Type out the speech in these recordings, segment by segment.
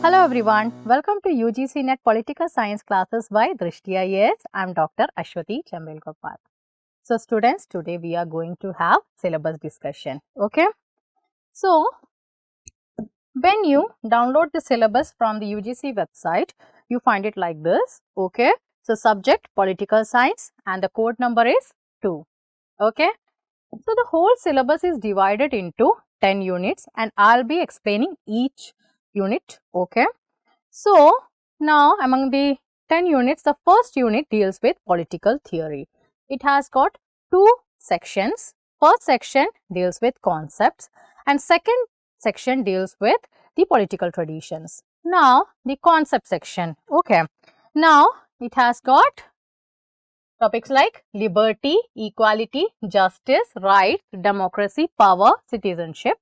Hello everyone, welcome to UGC NET Political Science classes by Drishti IAS. I am Dr. Ashwati Chembayil Koppat. So students, today we are going to have syllabus discussion. Okay. So when you download the syllabus from the UGC website, you find it like this. Okay. So subject political science and the code number is 2. Okay. So the whole syllabus is divided into 10 units and I'll be explaining each unit. Okay. So now among the 10 units, the first unit deals with political theory. It has got 2 sections. First section deals with concepts and second section deals with the political traditions. Now the concept section. Okay. Now it has got topics like liberty, equality, justice, right, democracy, power, citizenship.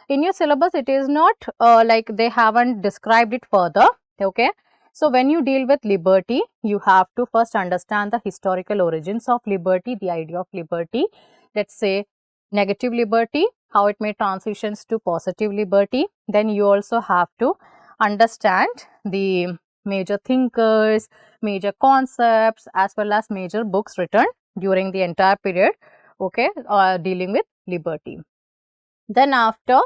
In your syllabus, it is not like they haven't described it further. Okay. So when you deal with liberty, you have to first understand the historical origins of liberty, the idea of liberty. Let's say negative liberty, how it may transitions to positive liberty. Then you also have to understand the major thinkers, major concepts as well as major books written during the entire period, okay, dealing with liberty. Then after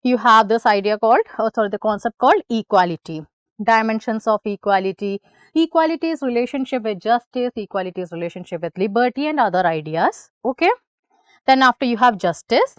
you have this idea called, the concept called equality. Dimensions of equality. Equality is relationship with justice, equality is relationship with liberty and other ideas, okay. Then after you have justice,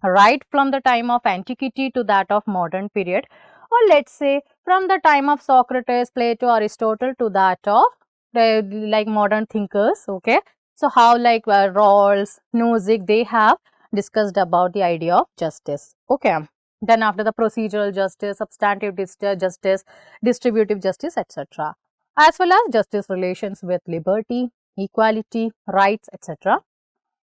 right from the time of antiquity to that of modern period, or let's say from the time of Socrates, Plato, Aristotle to that of like modern thinkers, okay. So how like Rawls, Nozick, they have discussed about the idea of justice, okay. Then after the procedural justice, substantive justice, distributive justice, etc. As well as justice relations with liberty, equality, rights, etc.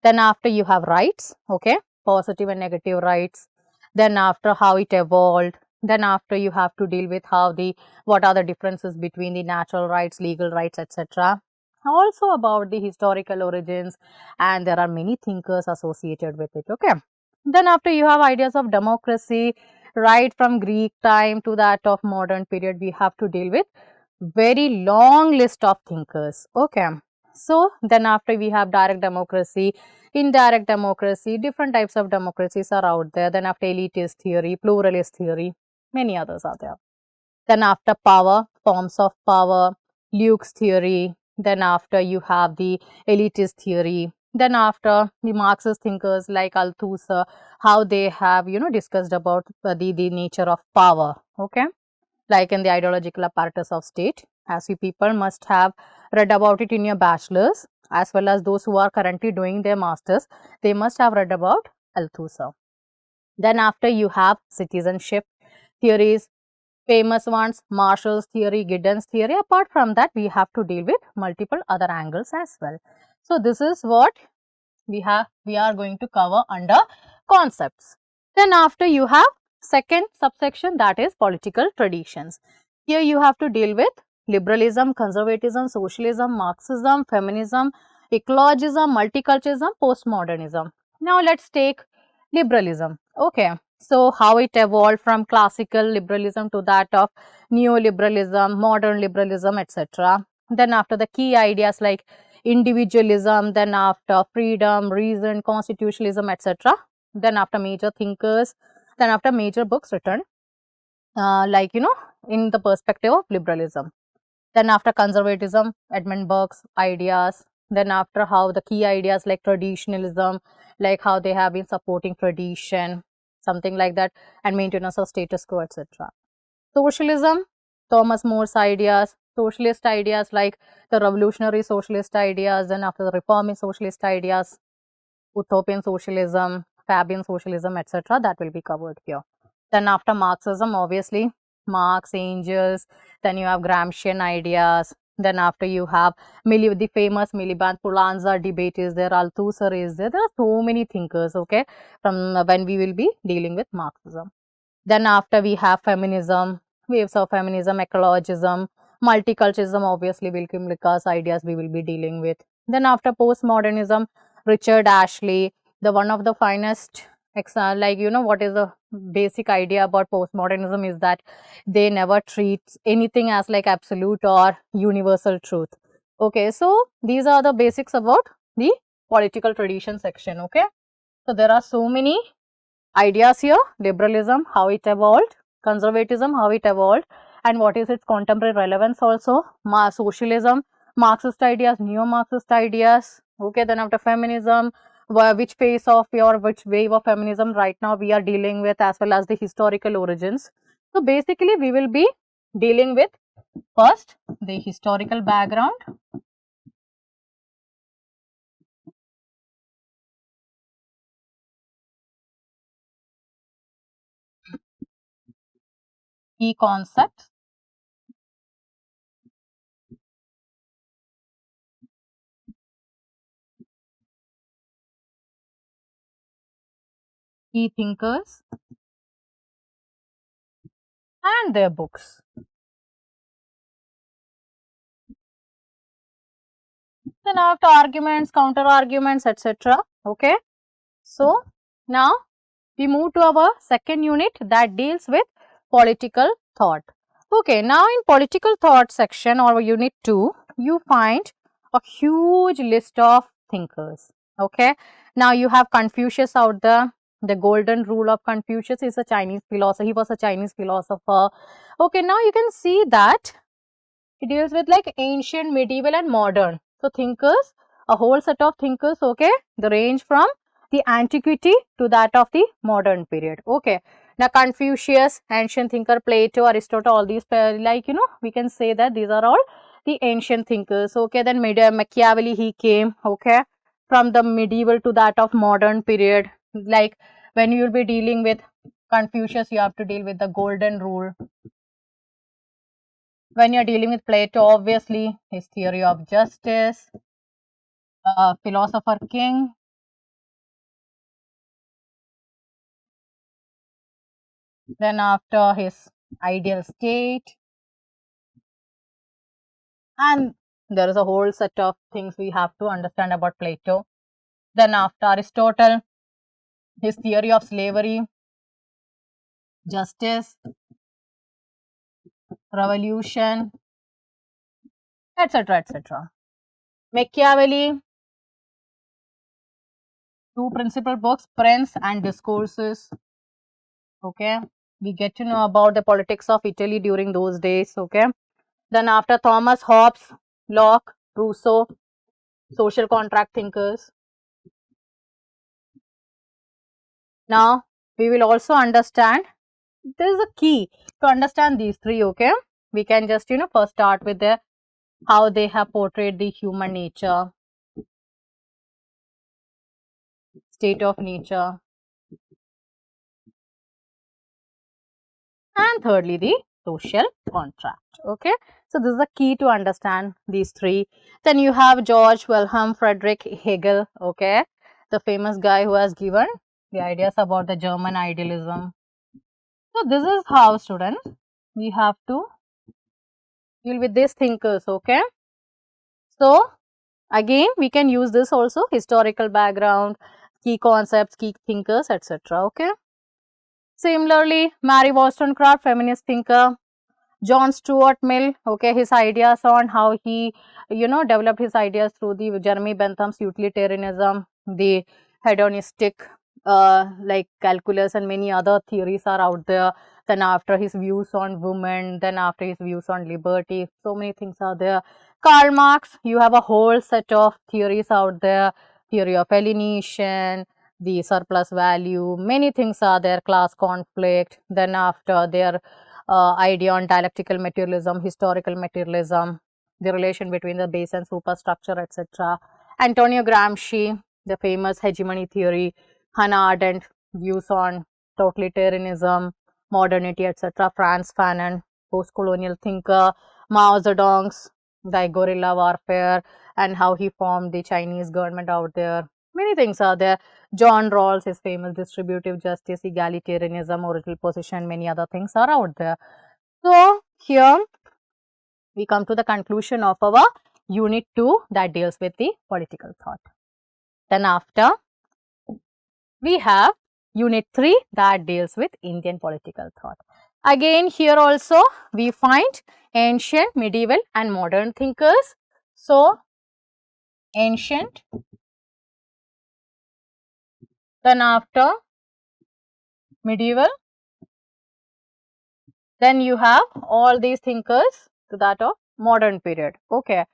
Then after you have rights, okay, positive and negative rights. Then after how it evolved. Then after you have to deal with what are the differences between the natural rights, legal rights, etc. Also about the historical origins, and there are many thinkers associated with it, okay. Then after you have ideas of democracy, right from Greek time to that of modern period, we have to deal with very long list of thinkers, okay. So then after we have direct democracy, indirect democracy, different types of democracies are out there. Then after elitist theory, pluralist theory, many others are there. Then after power, forms of power, Luke's theory. Then after you have the elitist theory. Then after the Marxist thinkers like Althusser, how they have discussed about the nature of power, okay, like in the ideological apparatus of state, as you people must have read about it in your bachelor's, as well as those who are currently doing their masters, they must have read about Althusser. Then after you have citizenship theories, famous ones, Marshall's theory, Giddens theory. Apart from that, we have to deal with multiple other angles as well. So this is what we are going to cover under concepts. Then after you have second subsection, that is political traditions. Here you have to deal with liberalism, conservatism, socialism, Marxism, feminism, ecologism, multiculturalism, postmodernism. Now let's take liberalism, okay. So how it evolved from classical liberalism to that of neoliberalism, modern liberalism, etc. Then after the key ideas like individualism, then after freedom, reason, constitutionalism, etc. Then after major thinkers, then after major books written like in the perspective of liberalism. Then after conservatism, Edmund Burke's ideas. Then after how the key ideas like traditionalism, like how they have been supporting tradition, something like that, and maintenance of status quo, etc. Socialism, Thomas More's ideas, socialist ideas like the revolutionary socialist ideas, then after the reformist socialist ideas, utopian socialism, Fabian socialism, etc. that will be covered here. Then after Marxism, obviously Marx, Engels, then you have Gramscian ideas. Then after you have the famous Miliband Pulanza debate is there, Althusser is there. There are so many thinkers, okay, from when we will be dealing with Marxism. Then after we have feminism, waves of feminism, ecologism, multiculturalism, obviously William Lickhar's ideas we will be dealing with. Then after postmodernism, Richard Ashley, the one of the finest like, what is the basic idea about postmodernism is that they never treat anything as like absolute or universal truth. Okay, so these are the basics about the political tradition section. Okay, so there are so many ideas here: liberalism, how it evolved; conservatism, how it evolved, and what is its contemporary relevance also; socialism, Marxist ideas, neo-Marxist ideas. Okay, then after feminism, which phase of or which wave of feminism right now we are dealing with, as well as the historical origins. So basically we will be dealing with first the historical background, key concepts, key thinkers and their books. Then after arguments, counter arguments, etc. Okay, so now we move to our second unit that deals with political thought. Okay, now in political thought section or unit 2, you find a huge list of thinkers. Okay, now you have Confucius out there. The golden rule of Confucius is a Chinese philosopher. He was a Chinese philosopher. Okay, now you can see that it deals with like ancient, medieval and modern. So thinkers, a whole set of thinkers, okay, they range from the antiquity to that of the modern period. Okay, now Confucius, ancient thinker, Plato, Aristotle, all these like, we can say that these are all the ancient thinkers. Okay, then Machiavelli, he came, okay, from the medieval to that of modern period. Like when you will be dealing with Confucius, you have to deal with the golden rule. When you're dealing with Plato, obviously his theory of justice, philosopher king, then after his ideal state, and there is a whole set of things we have to understand about Plato. Then after Aristotle, his theory of slavery, justice, revolution, etc. etc. Machiavelli, two principal books, Prince and Discourses. Okay, we get to know about the politics of Italy during those days. Okay, then after Thomas Hobbes, Locke, Rousseau, social contract thinkers. Now we will also understand, there is a key to understand these three. Okay, we can just first start with the how they have portrayed the human nature, state of nature, and thirdly the social contract. Okay, so this is the key to understand these three. Then you have George Wilhelm Friedrich Hegel. Okay, the famous guy who has given the ideas about the German idealism. So this is how, students, we have to deal with these thinkers. Okay, so again we can use this also: historical background, key concepts, key thinkers, etc. Okay, similarly Mary Wollstonecraft, feminist thinker. John Stuart Mill, okay, his ideas on how he, developed his ideas through the Jeremy Bentham's utilitarianism, the hedonistic, like calculus and many other theories are out there. Then after his views on women, then after his views on liberty, so many things are there. Karl Marx, you have a whole set of theories out there: theory of alienation, the surplus value, many things are there, class conflict. Then after their idea on dialectical materialism, historical materialism, the relation between the base and superstructure, etc. Antonio Gramsci, the famous hegemony theory. Hannah Arendt, views on totalitarianism, modernity, etc. Franz Fanon, post-colonial thinker. Mao Zedong's the guerrilla warfare and how he formed the Chinese government out there. Many things are there. John Rawls, his famous distributive justice, egalitarianism, original position, many other things are out there. So here we come to the conclusion of our unit 2 that deals with the political thought. Then after we have Unit 3 that deals with Indian political thought. Again, here also we find ancient, medieval and modern thinkers. So, ancient, then after medieval, then you have all these thinkers to that of modern period. Okay.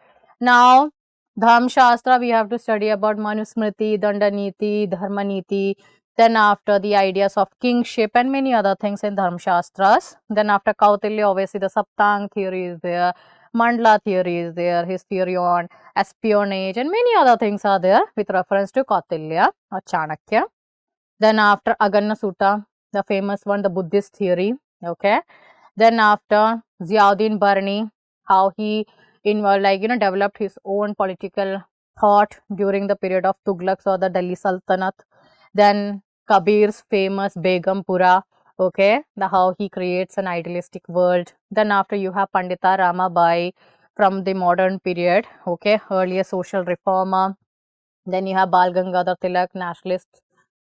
Now, Dharma Shastra, we have to study about Manusmriti, Dandaniti, Dharmaniti. Then after the ideas of kingship and many other things in Dharma Shastras. Then after Kautilya, obviously the Saptang theory is there, Mandla theory is there, his theory on espionage and many other things are there with reference to Kautilya or Chanakya. Then after Aganna Sutta, the famous one, the Buddhist theory. Okay. Then after Ziauddin Barni, how he developed his own political thought during the period of Tughlaqs or the Delhi Sultanate. Then Kabir's famous Begumpura, okay, how he creates an idealistic world. Then after you have Pandita Ramabai from the modern period, okay, earlier social reformer. Then you have Bal Gangadhar Tilak, nationalist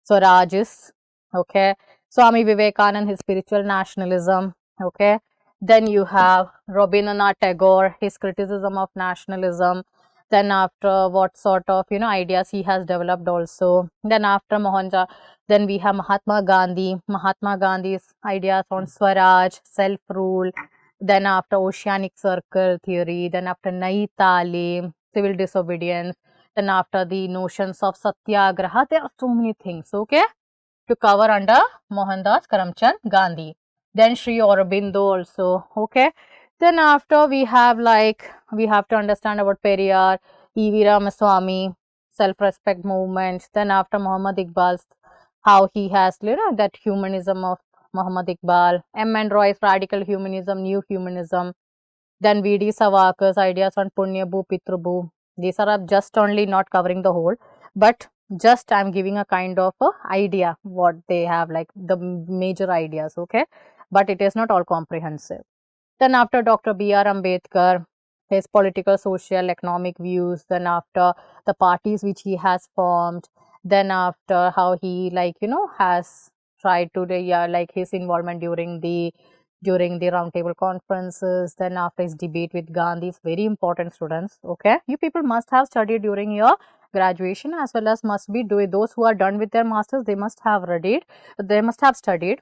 Swarajis, okay, Swami Vivekanand, his spiritual nationalism, okay. Then you have Rabindranath Tagore, his criticism of nationalism. Then after what sort of ideas he has developed also. Then after then we have Mahatma Gandhi's ideas on Swaraj, self-rule. Then after Oceanic Circle theory. Then after Nai Talim, civil disobedience. Then after the notions of Satyagraha, there are so many things, okay, to cover under Mohandas Karamchand Gandhi. Then Sri Aurobindo also, okay. Then after we have to understand about Periyar, E.V. Ramaswamy, self-respect movement. Then after Muhammad Iqbal's, how he has, that humanism of Muhammad Iqbal, M. N. Roy's radical humanism, new humanism. Then V.D. Savarkar's ideas on Punyabhu, Pitrabhu. These are just only not covering the whole, but just I am giving a kind of a idea what they have, like the major ideas, okay, but it is not all comprehensive. Then after Dr. B.R. Ambedkar, his political, social, economic views. Then after the parties which he has formed. Then after how he has tried to his involvement during the roundtable conferences. Then after his debate with Gandhi, is very important, students, okay. You people must have studied during your graduation, as well as must be those who are done with their masters, they must have studied.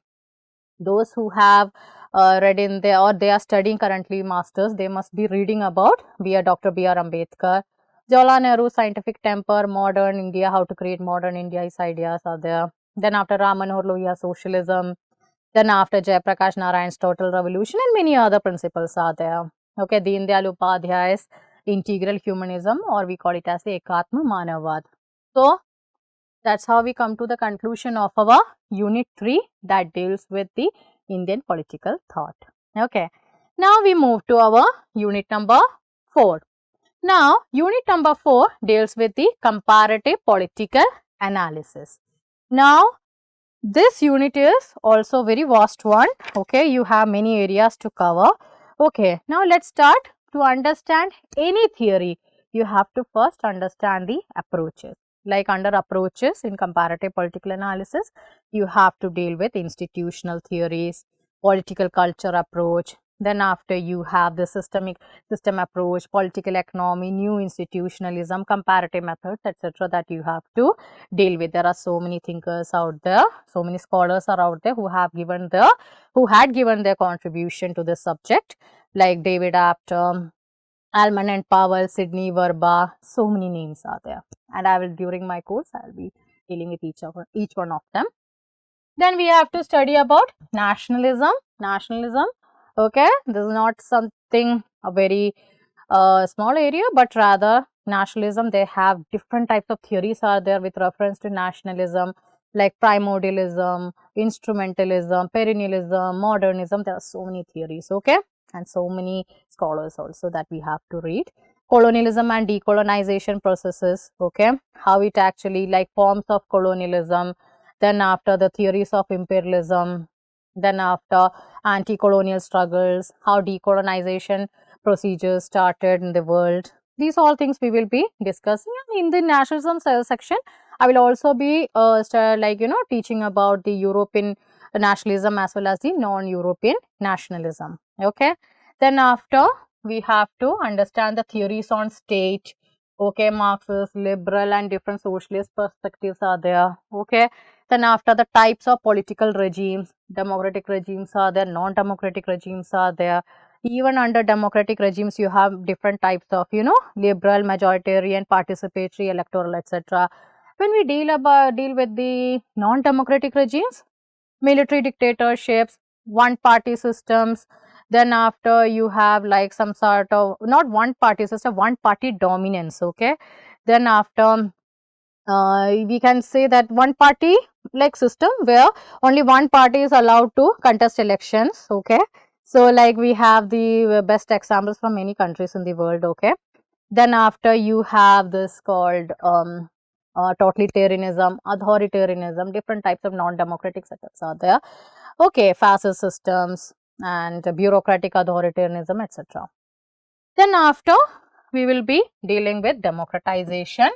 Those who have read in there or they are studying currently masters, they must be reading about Dr. B.R. Ambedkar. Jawaharlal Nehru, scientific temper, modern India, how to create modern India, his ideas are there. Then after Ram Manohar Lohia, socialism. Then after Jayaprakash Narayan's total revolution and many other principles are there. Okay, Deen Dayal Upadhyay's integral humanism, or we call it as the Ekatma Manavad. So, that's how we come to the conclusion of our unit 3 that deals with the Indian political thought. Okay. Now, we move to our unit number 4. Now, unit number 4 deals with the comparative political analysis. Now, this unit is also very vast one, okay. You have many areas to cover, okay. Now, let's start. To understand any theory, you have to first understand the approaches. Like under approaches in comparative political analysis, you have to deal with institutional theories, political culture approach. Then after you have the system approach, political economy, new institutionalism, comparative methods, etc. that you have to deal with. There are so many thinkers out there, so many scholars are out there who had given their contribution to this subject, like David Apter, Alman and Powell, Sidney Verba, so many names are there. And I will, during my course, I will be dealing with each one of them. Then we have to study about nationalism. Okay, this is not something a very small area, but rather nationalism, they have different types of theories are there with reference to nationalism, like primordialism, instrumentalism, perennialism, modernism. There are so many theories, okay, and so many scholars also that we have to read. Colonialism and decolonization processes, okay, how it actually forms of colonialism. Then after the theories of imperialism. Then after anti-colonial struggles, how decolonization procedures started in the world. These all things we will be discussing in the nationalism section. I will also be teaching about the European nationalism as well as the non-European nationalism. Okay. Then after, we have to understand the theories on state. Okay, Marxist, liberal and different socialist perspectives are there. Okay. Then after, the types of political regimes, democratic regimes are there, non-democratic regimes are there. Even under democratic regimes, you have different types of, liberal, majoritarian, participatory, electoral, etc. When we deal with the non-democratic regimes, military dictatorships, one party systems, then after you have like some sort of, not one party system, one party dominance. Okay. Then after, we can say that one party like system where only one party is allowed to contest elections. Okay. So like we have the best examples from many countries in the world. Okay. Then after, you have this called totalitarianism, authoritarianism, different types of non-democratic setups are there. Okay, fascist systems and bureaucratic authoritarianism, etc. Then after, we will be dealing with democratization,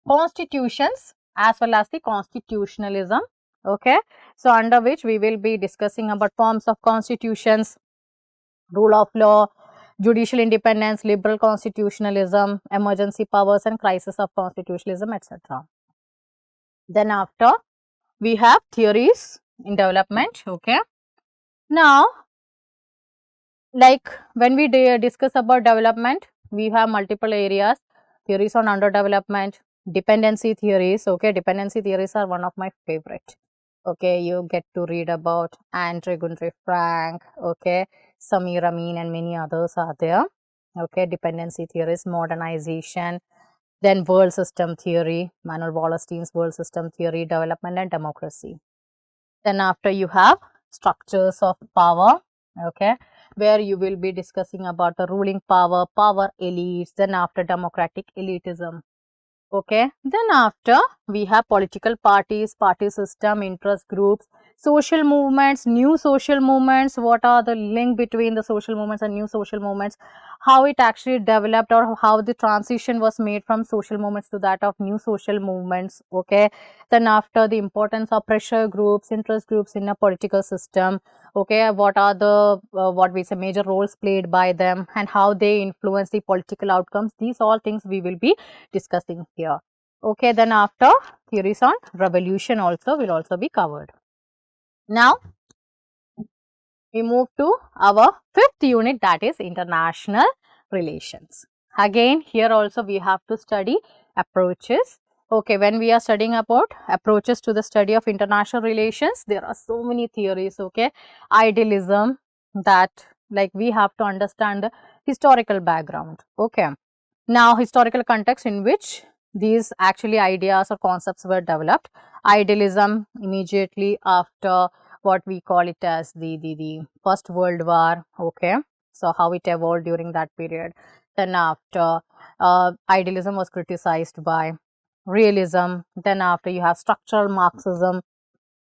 constitutions as well as the constitutionalism. Okay. So under which we will be discussing about forms of constitutions, rule of law, judicial independence, liberal constitutionalism, emergency powers and crisis of constitutionalism, etc. Then after, we have theories in development. Okay. Now, like when we discuss about development, we have multiple areas, theories on underdevelopment, dependency theories. Okay, dependency theories are one of my favorite. Okay, you get to read about Andre Gundry Frank, okay, Samir Amin and many others are there. Okay, dependency theories, modernization, then world system theory, Manuel Wallerstein's world system theory, development and democracy. Then after, you have structures of power. Okay, where you will be discussing about the ruling power, power elites, then after democratic elitism. Okay. Then after, we have political parties, party system, interest groups, social movements, new social movements. What are the link between the social movements and new social movements? How it actually developed, or how the transition was made from social movements to that of new social movements. Okay. Then after, the importance of pressure groups, interest groups in a political system. Okay. What are the what we say major roles played by them and how they influence the political outcomes? These all things we will be discussing here. Okay, then after, theories on revolution also will also be covered. Now, we move to our fifth unit, that is international relations. Again, here also we have to study approaches. Okay, when we are studying about approaches to the study of international relations, there are so many theories. Okay, idealism, that like we have to understand the historical background. Okay. Now, historical context in which these actually ideas or concepts were developed. Idealism immediately after what we call it as the First World War. Okay. So, how it evolved during that period. Then after, idealism was criticized by realism. Then after, you have structural Marxism,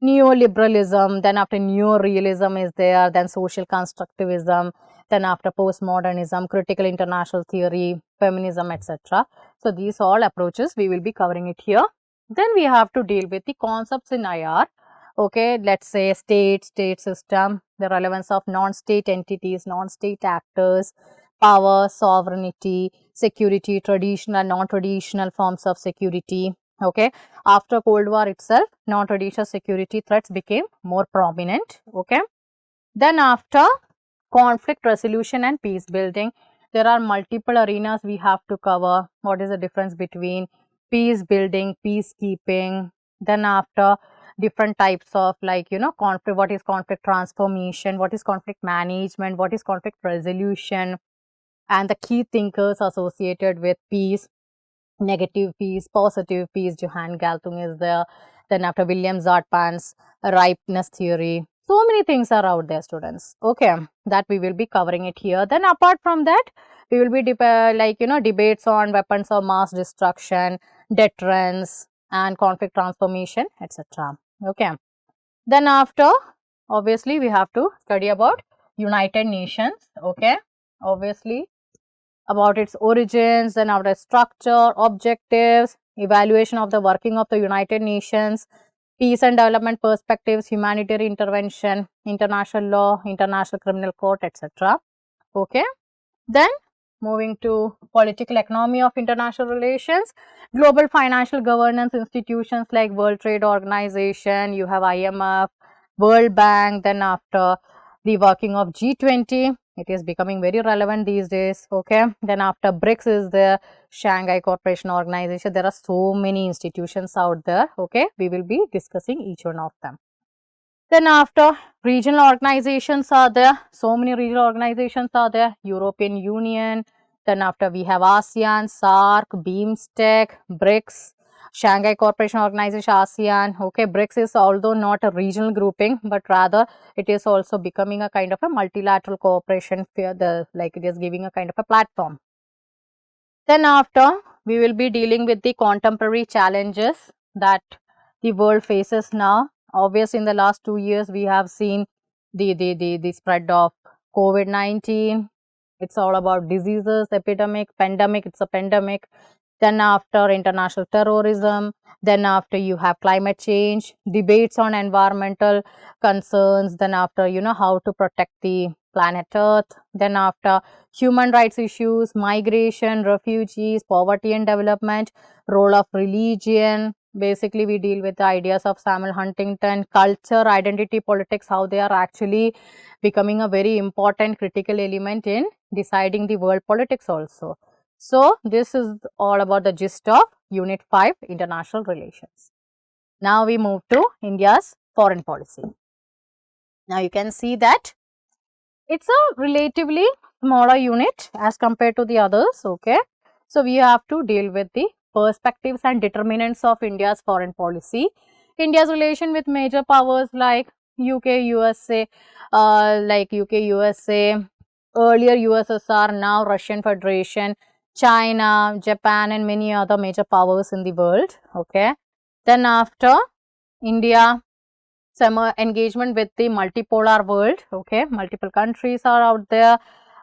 neoliberalism, then after neorealism is there, then social constructivism, then after postmodernism, critical international theory, feminism, etc. So, these all approaches we will be covering it here. Then we have to deal with the concepts in IR. Okay, let's say state system, the relevance of non-state entities, non-state actors, power, sovereignty, security, traditional and non-traditional forms of security. Okay, after Cold War itself, non-traditional security threats became more prominent. Okay, then after, conflict resolution and peace building, there are multiple arenas we have to cover. What is the difference between peace building, peacekeeping? Then after, different types of conflict. What is conflict transformation? What is conflict management? What is conflict resolution? And the key thinkers associated with peace, negative peace, positive peace. Johann Galtung is there. Then after, William Zartman's ripeness theory. So many things are out there, students. Okay, that we will be covering it here. Then apart from that, we will be debates on weapons of mass destruction, deterrence, and conflict transformation, etc. Okay. Then after, obviously, we have to study about United Nations. Okay. Obviously, about its origins, then after structure, objectives, evaluation of the working of the United Nations, peace and development perspectives, humanitarian intervention, international law, international criminal court, etc. Okay. Then moving to political economy of international relations, global financial governance institutions like World Trade Organization, you have IMF, World Bank, then after the working of G20, it is becoming very relevant these days. Okay. Then after BRICS is the Shanghai Cooperation Organization. There are so many institutions out there. Okay. We will be discussing each one of them. Then after regional organizations are there, so many regional organizations are there, European Union, then after we have ASEAN, SAARC, BIMSTEC, BRICS, Shanghai Cooperation Organization, ASEAN. Okay, BRICS is although not a regional grouping, but rather it is also becoming a kind of a multilateral cooperation, like it is giving a kind of a platform. Then after we will be dealing with the contemporary challenges that the world faces now. Obviously, in the last 2 years, we have seen the spread of COVID-19. It's all about diseases, epidemic, pandemic. It's a pandemic. Then after international terrorism. Then after you have climate change, debates on environmental concerns. Then after how to protect the planet Earth. Then after human rights issues, migration, refugees, poverty and development, role of religion. Basically, we deal with the ideas of Samuel Huntington, culture, identity, politics, how they are actually becoming a very important critical element in deciding the world politics also. So, this is all about the gist of Unit 5, International Relations. Now, we move to India's foreign policy. Now, you can see that it's a relatively smaller unit as compared to the others. Okay. So, we have to deal with the perspectives and determinants of India's foreign policy. India's relation with major powers like UK, USA, earlier USSR, now Russian Federation, China, Japan and many other major powers in the world. Okay. Then after India, some engagement with the multipolar world. Okay, multiple countries are out there.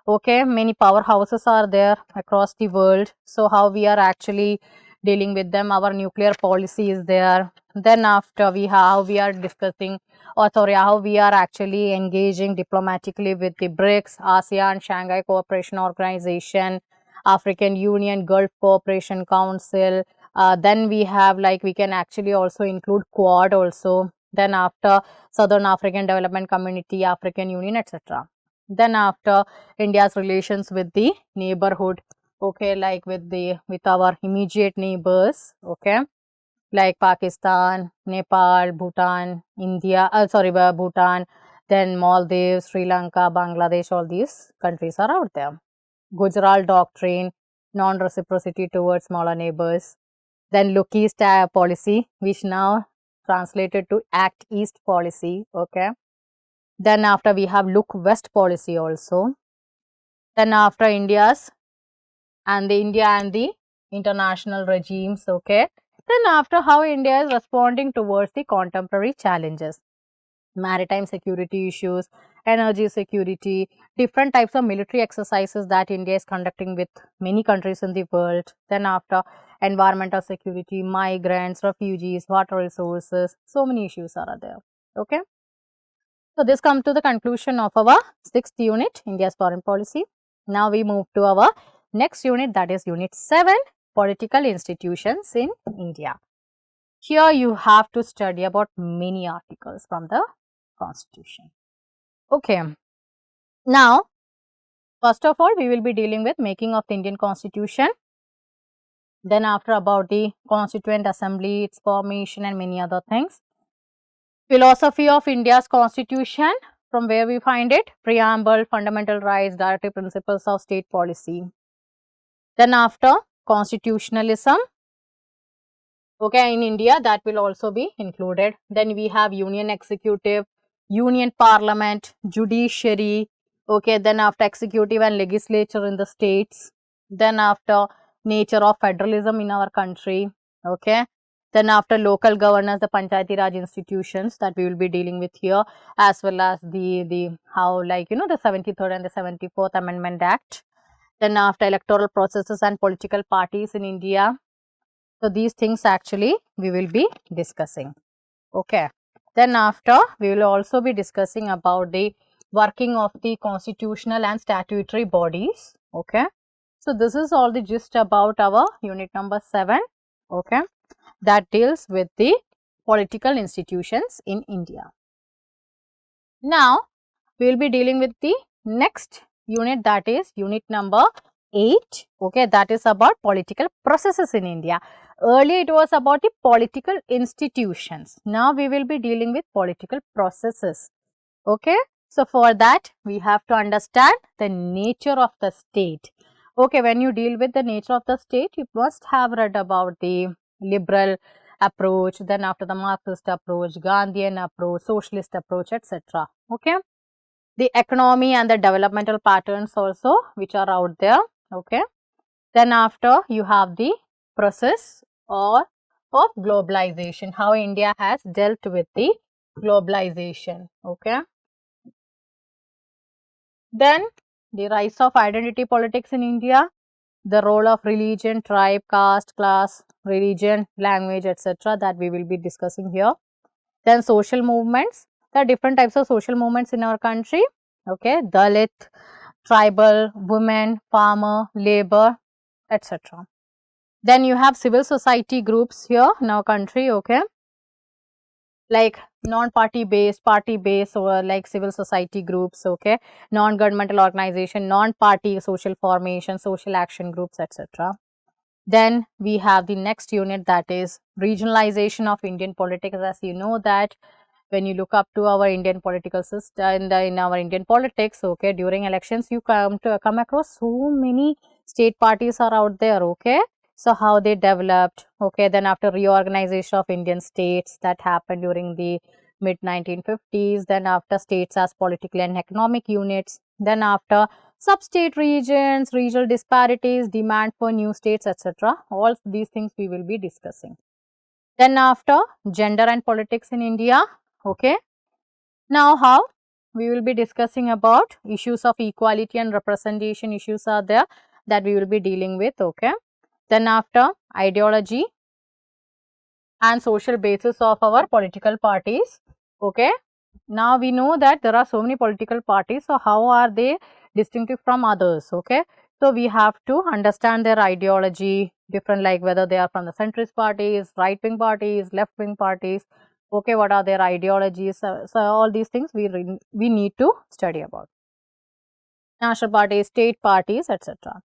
Okay, many powerhouses are there across the world. So how we are actually dealing with them, our nuclear policy is there. Then after how we are discussing, or sorry, how we are actually engaging diplomatically with the BRICS, ASEAN, Shanghai Cooperation Organization, African Union, Gulf Cooperation Council. Then we have we can actually also include Quad also. Then after Southern African Development Community, African Union, etc. Then after India's relations with the neighborhood, okay, like with our immediate neighbors, okay, like Pakistan, Nepal, Bhutan, Bhutan, then Maldives, Sri Lanka, Bangladesh, all these countries are out there. Gujarat Doctrine, non-reciprocity towards smaller neighbors. Then Look East policy, which now translated to Act East policy. Okay. Then after we have Look West policy also. Then after India and the international regimes. Okay. Then after how India is responding towards the contemporary challenges, maritime security issues, energy security, different types of military exercises that India is conducting with many countries in the world. Then after environmental security, migrants, refugees, water resources, so many issues are there. Okay. So, this comes to the conclusion of our 6th unit, India's foreign policy. Now, we move to our next unit, that is Unit 7, Political Institutions in India. Here, you have to study about many articles from the Constitution. Okay. Now, first of all, we will be dealing with making of the Indian Constitution. Then after about the Constituent Assembly, its formation and many other things. Philosophy of India's Constitution, from where we find it, preamble, fundamental rights, directive principles of state policy. Then after constitutionalism, okay, in India, that will also be included. Then we have union executive, union parliament, judiciary, okay, then after executive and legislature in the states. Then after nature of federalism in our country, okay. Then after local governance, the Panchayati Raj institutions that we will be dealing with here, as well as the how the 73rd and the 74th Amendment Act. Then after electoral processes and political parties in India. So, these things actually we will be discussing. Okay. Then after we will also be discussing about the working of the constitutional and statutory bodies. Okay. So, this is all the gist about our unit number 7. Okay. That deals with the political institutions in India. Now, we will be dealing with the next unit, that is unit number 8. Okay, that is about political processes in India. Earlier it was about the political institutions. Now we will be dealing with political processes. Okay, so for that we have to understand the nature of the state. Okay, when you deal with the nature of the state, you must have read about the liberal approach, then after the Marxist approach, Gandhian approach, socialist approach, etc. Okay, the economy and the developmental patterns also which are out there. Okay, then after you have the process or of globalization, how India has dealt with the globalization. Okay, then the rise of identity politics in India, the role of religion, tribe, caste, class, religion, language, etc. that we will be discussing here. Then social movements, there are different types of social movements in our country. Okay, Dalit, tribal, women, farmer, labor, etc. Then you have civil society groups here in our country. Okay, like non-party based, party based, or like civil society groups. Okay, non-governmental organization, non-party social formation, social action groups, etc. Then we have the next unit, that is regionalization of Indian politics. As you know that when you look up to our Indian political system, in our Indian politics, okay, during elections you come across so many state parties are out there. Okay, so how they developed. Okay, then after reorganization of Indian states that happened during the mid 1950s, then after states as political and economic units, then after sub-state regions, regional disparities, demand for new states, etc. All these things we will be discussing. Then after gender and politics in India. Okay. Now how we will be discussing about issues of equality and representation issues are there that we will be dealing with. Okay. Then after ideology and social basis of our political parties. Okay. Now we know that there are so many political parties, so how are they distinctive from others? Okay, so we have to understand their ideology, different, like whether they are from the centrist parties, right wing parties, left wing parties. Okay, what are their ideologies? So all these things we need to study about. National parties, state parties, etc.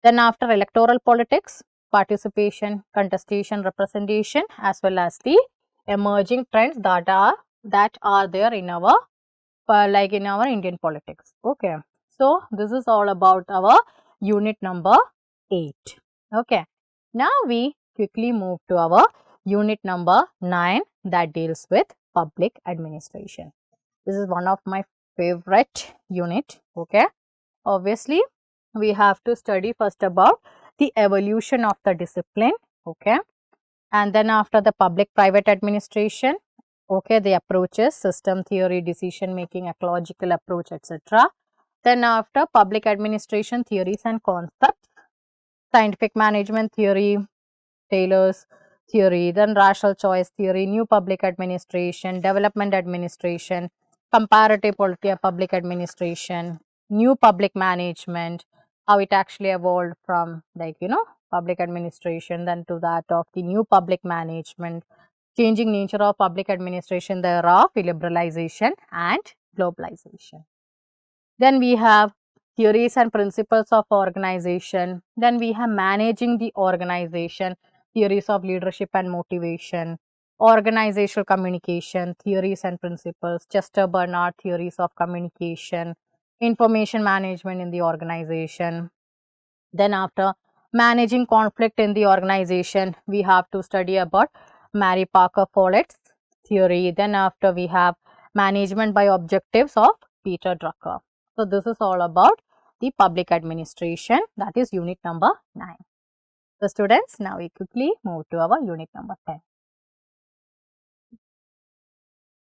Then after electoral politics, participation, contestation, representation, as well as the emerging trends that are there in our like in our Indian politics. Okay, so this is all about our unit number 8. Okay, now we quickly move to our unit number 9 that deals with public administration. This is one of my favorite unit. Okay, obviously we have to study first about the evolution of the discipline. Okay, and then after the public private administration. Okay, the approaches, system theory, decision making, ecological approach, etc. Then after public administration theories and concepts, scientific management theory, Taylor's theory, then rational choice theory, new public administration, development administration, comparative public administration, new public management, how it actually evolved from, like, public administration then to that of the new public management, changing nature of public administration thereof, liberalization and globalization. Then we have theories and principles of organization. Then we have managing the organization, theories of leadership and motivation, organizational communication, theories and principles, Chester Bernard theories of communication, information management in the organization. Then after managing conflict in the organization, we have to study about Mary Parker Follett's theory. Then after we have management by objectives of Peter Drucker. So this is all about the public administration, that is unit number 9. So students, now we quickly move to our unit number 10.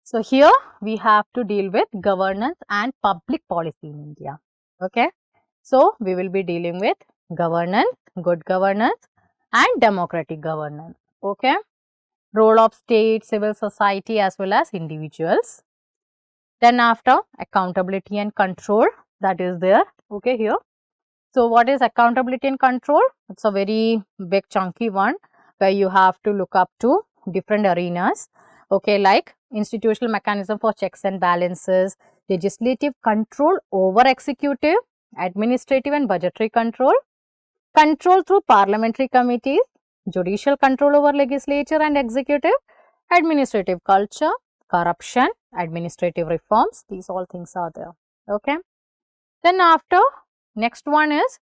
So here we have to deal with governance and public policy in India. Okay. So we will be dealing with governance, good governance, and democratic governance. Okay. Role of state, civil society as well as individuals. Then after accountability and control, that is there, okay, here. So, what is accountability and control? It's a very big chunky one where you have to look up to different arenas, okay, like institutional mechanism for checks and balances, legislative control over executive, administrative and budgetary control, control through parliamentary committees, judicial control over legislature and executive, administrative culture, corruption, administrative reforms, these all things are there, okay. Then after, next one is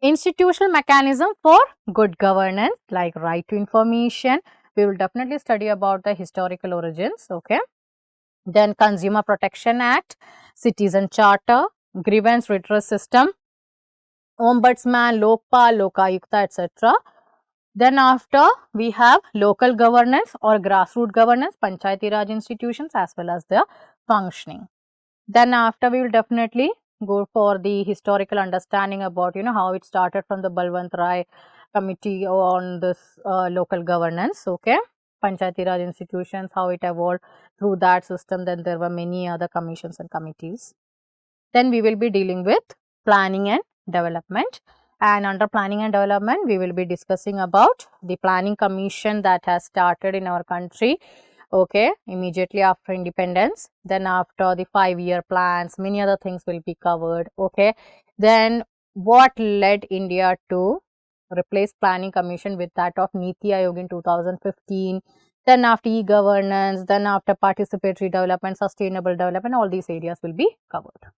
institutional mechanism for good governance, like right to information. We will definitely study about the historical origins, okay. Then Consumer Protection Act, Citizen Charter, grievance redress system, Ombudsman, Lokpal, Lokayukta, etc. Then after, we have local governance or grassroots governance, Panchayati Raj institutions as well as their functioning. Then after, we will definitely go for the historical understanding about, how it started from the Balwant Rai committee on this local governance, okay. Panchayati Raj institutions, how it evolved through that system. Then there were many other commissions and committees. Then we will be dealing with planning and development, and under planning and development we will be discussing about the planning commission that has started in our country, okay, immediately after independence. Then after, the 5-year plans, many other things will be covered, okay. Then what led India to replace planning commission with that of Niti Aayog in 2015. Then after e-governance, then after participatory development, sustainable development, all these areas will be covered.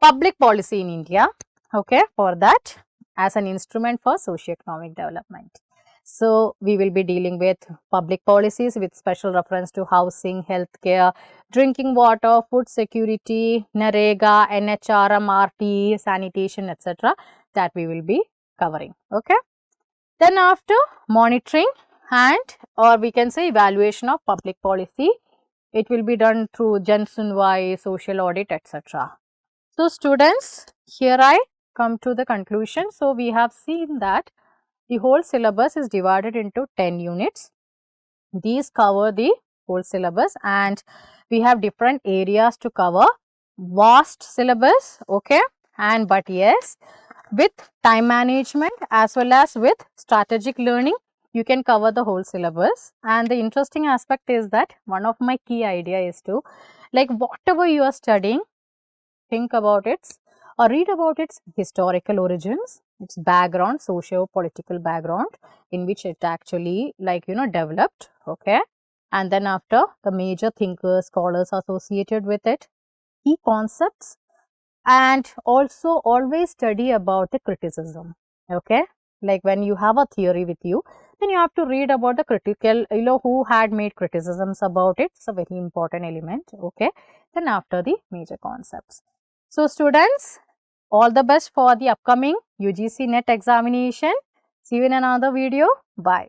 Public policy in India, okay, for that as an instrument for socio-economic development. So, we will be dealing with public policies with special reference to housing, healthcare, drinking water, food security, NREGA, NHRM, RT, sanitation, etc. that we will be covering, okay. Then after, monitoring and or we can say evaluation of public policy. It will be done through Jan Sunwai, social audit, etc. So, students, here I come to the conclusion. So, we have seen that the whole syllabus is divided into 10 units. These cover the whole syllabus and we have different areas to cover. Vast syllabus, okay, and but yes, with time management as well as with strategic learning, you can cover the whole syllabus. And the interesting aspect is that one of my key idea is to, like, whatever you are studying, think about its or read about its historical origins, its background, socio-political background in which it actually developed, okay. And then after, the major thinkers, scholars associated with it, key concepts, and also always study about the criticism, okay. Like when you have a theory with you, then you have to read about the critical, who had made criticisms about it. It's a very important element, okay. Then after, the major concepts. So, students, all the best for the upcoming UGC NET examination. See you in another video. Bye.